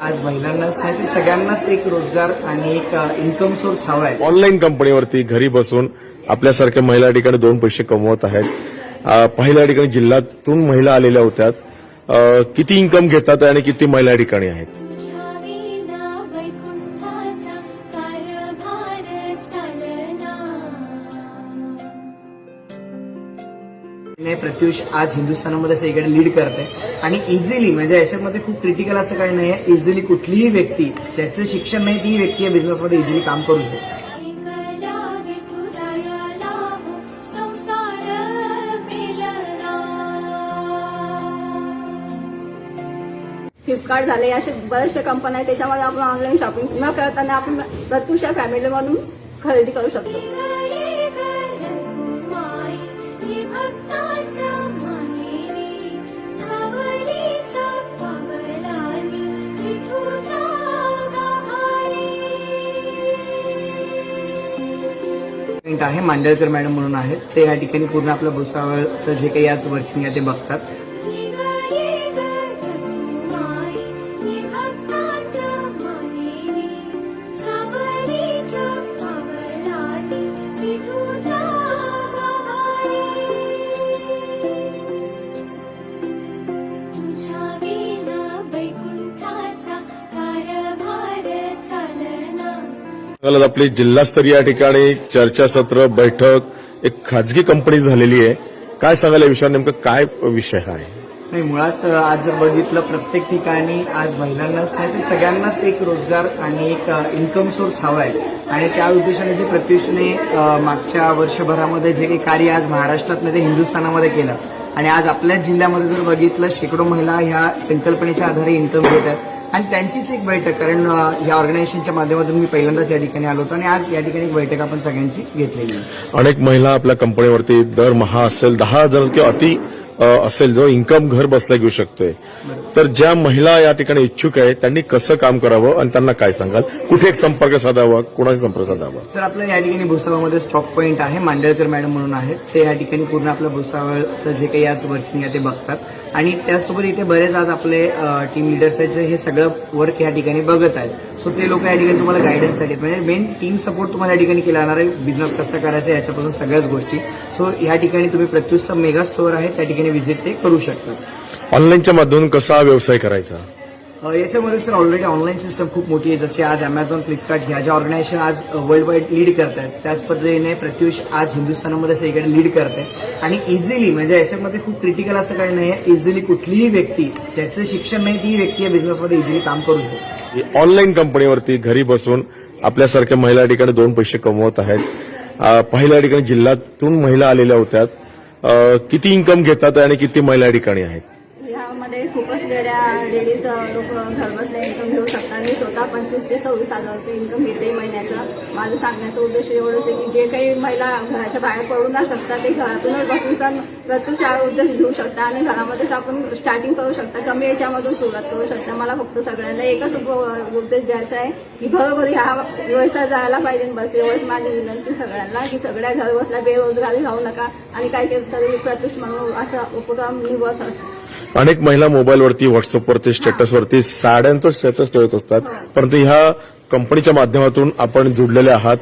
आज महिलांनाच नाही तर सगळ्यांनाच एक रोजगार आणि एक इन्कम सोर्स हवा आहे. ऑनलाईन कंपनीवरती घरी बसून आपल्यासारख्या महिला या ठिकाणी 2 पैसे कमवत आहेत. पहिल्या ठिकाणी जिल्ह्यातून महिला आलेल्या होत्या. किती इन्कम घेतात आणि किती महिला या ठिकाणी आहेत? प्रत्युष आज हिंदुस्थानामध्ये सगळीकडे लीड करते आणि इझिली म्हणजे याच्यामध्ये खूप क्रिटिकल असं काही नाही आहे. इझिली कुठलीही व्यक्ती ज्याचं शिक्षण नाही ती व्यक्ती या बिझनेसमध्ये इझिली काम करू शकते. फ्लिपकार्ट झाले असे बऱ्याचशा कंपन्या आहेत त्याच्यामध्ये आपण ऑनलाईन शॉपिंग न करताना आपण प्रत्युष या फॅमिलीमधून खरेदी करू शकतो. आहे मांडळकर मॅडम म्हणून आहेत ते या ठिकाणी पूर्ण आपलं भुसावळचं जे काही आज वर्किंग आहे ते बघतात. आपली जिल्हास्तरीय या ठिकाणी चर्चासत्र बैठक एक खाजगी कंपनी झालेली आहे. काय सांगाल या विषयावर, नेमकं काय विषय आहे? नाही, मुळात आज जर बघितलं प्रत्येक ठिकाणी आज महिलांनाच नाही तर सगळ्यांनाच एक रोजगार आणि एक इन्कम सोर्स हवा आहे आणि त्या उद्देशाने जे प्रत्युषने मागच्या वर्षभरामध्ये जे काही कार्य आज महाराष्ट्रात नाही ते हिंदुस्थानामध्ये केलं आणि आज आपल्या जिल्ह्यामध्ये जर बघितलं शेकडो महिला ह्या संकल्पनेच्या आधारे इन्कम घेत आहेत आणि त्यांचीच एक बैठक, कारण या ऑर्गनायझेशनच्या माध्यमातून मी पहिल्यांदाच या ठिकाणी आलो होतो आणि आज या ठिकाणी एक बैठक आपण सगळ्यांची घेतलेली आहे. अनेक महिला आपल्या कंपनीवरती दरमहा असेल 10,000 किंवा अति असेल जो इन्कम घर बसल्या घेऊ शकतोय. तर ज्या महिला या ठिकाणी इच्छुक आहेत त्यांनी कसं काम करावं आणि त्यांना काय सांगाल? कुठे संपर्क साधावा, कोणाशी संपर्क साधावा? सर, आपलं या ठिकाणी भुसावळमध्ये स्टॉक पॉईंट आहे, मांडळकर मॅडम म्हणून आहेत ते या ठिकाणी पूर्ण आपलं भुसावळचं जे काही आज वर्किंग आहे ते बघतात आणि त्याचसोबत इथे बरेच आज आपले टीम लिडर्स आहेत जे हे सगळं वर्क या ठिकाणी बघत आहेत. सो ते लोक या ठिकाणी तुम्हाला गायडन्ससाठी म्हणजे मेन टीम सपोर्ट तुम्हाला या ठिकाणी केला जाणार आहे. बिझनेस कसा करायचा याच्यापासून सगळ्याच गोष्टी. सो या ठिकाणी तुम्ही प्रत्युषचा मेगा स्टोअर आहे त्या ठिकाणी व्हिजिट ते करू शकता. ऑनलाईनच्या माध्यमातून कसा व्यवसाय करायचा? याच्यामध्ये सर ऑलरेडी ऑनलाईन सिस्टम खूप मोठी आहे. जसे आज अमेझॉन, फ्लिपकार्ट ह्या ज्या ऑर्गनायझेशन आज वर्ल्ड वाईड लीड करतात त्याच पद्धतीने प्रत्युष आज हिंदुस्थानामध्ये सगळीकडे लीड करते आणि इझिली म्हणजे याच्यामध्ये खूप क्रिटिकल असं काही नाही आहे. इझिली कुठलीही व्यक्ती ज्याचं शिक्षण नाही ती व्यक्ती या बिझनेसमध्ये इझिली काम करू शकते. ऑनलाईन कंपनीवरती घरी बसून आपल्यासारख्या महिला या ठिकाणी 2 पैसे कमवत आहेत. पहिल्या ठिकाणी जिल्ह्यातून महिला आलेल्या होत्या. किती इन्कम घेतात आणि किती महिला या ठिकाणी आहेत? यामध्ये खूपच लेडीज लोक घरबसल्या इन्कम घेऊ शकतात. मी स्वतः 25,000 ते 26,000 रुपये इन्कम घेते महिन्याचं. माझं सांगण्याचा उद्देश एवढंच आहे की जे काही महिला घराच्या बाहेर पडू न शकतात ते घरातूनच बसून प्रत्युष हा उद्देश घेऊ शकता आणि घरामध्येच आपण स्टार्टिंग करू शकता. कमी याच्यामधून सुरुवात करू शकता. मला फक्त सगळ्यांना एकच उद्देश द्यायचा आहे की घरोघरी हा व्यवसाय जायला पाहिजे. बस एवढंच माझी विनंती सगळ्यांना की सगळ्या घर बसल्या बेरोजगारी राहू नका आणि काही केलं तरी प्रत्युष म्हणून असा उपक्रम निवडत असतो. अनेक महिला मोबाईलवरती, व्हॉट्सअपवरती, स्टेटसवरती साड्यांचं स्टेटस ठेवत असतात, परंतु ह्या कंपनीच्या माध्यमातून आपण जुडलेले आहात.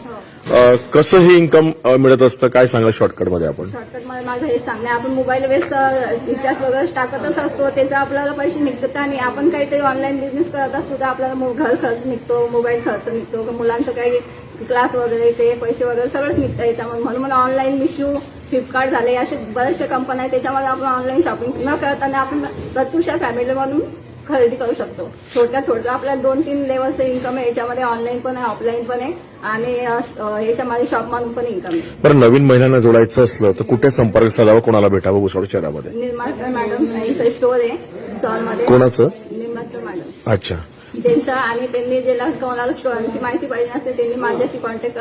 कसं हे इन्कम मिळत असतं, काय सांगा शॉर्टकटमध्ये? आपण शॉर्टकटमध्ये माझं हेच सांगणं, आपण मोबाईल बेस रिचार्ज वगैरे टाकतच असतो, त्याचा आपल्याला पैसे निघतात आणि आपण काहीतरी ऑनलाईन बिझनेस करत असतो तर आपल्याला घर खर्च निघतो, मोबाईल खर्च निघतो, मुलांचं काही क्लास वगैरे ते पैसे वगैरे सगळंच निघतं याच्यामध्ये. म्हणून मला ऑनलाईन मिशो, फ्लिपकार्ट झाले असे बऱ्याचशा कंपन्या आहेत त्याच्यामध्ये आपण ऑनलाईन शॉपिंग न करताना आपण प्रत्युष या फॅमिलीमधून खरेदी करू शकतो. थोडक्यात आपल्याला 2-3 लेवलचं इन्कम आहे याच्यामध्ये. ऑनलाईन पण आहे, ऑफलाईन पण आहे आणि याच्यामध्ये शॉपमधून पण इन्कम आहे. बरं, नवीन महिलांना जोडायचं असलं तर कुठे संपर्क साधावा, कोणाला भेटावं भुसावळ शहरामध्ये? निर्माता मॅडम स्टोअर आहे स्टॉलमध्ये. कोणाचं? निर्माता मॅडम. अच्छा. त्यांचं आणि त्यांनी ज्याला कोणाला स्टोअरची माहिती पाहिजे असेल त्यांनी माझ्याशी कॉन्टॅक्ट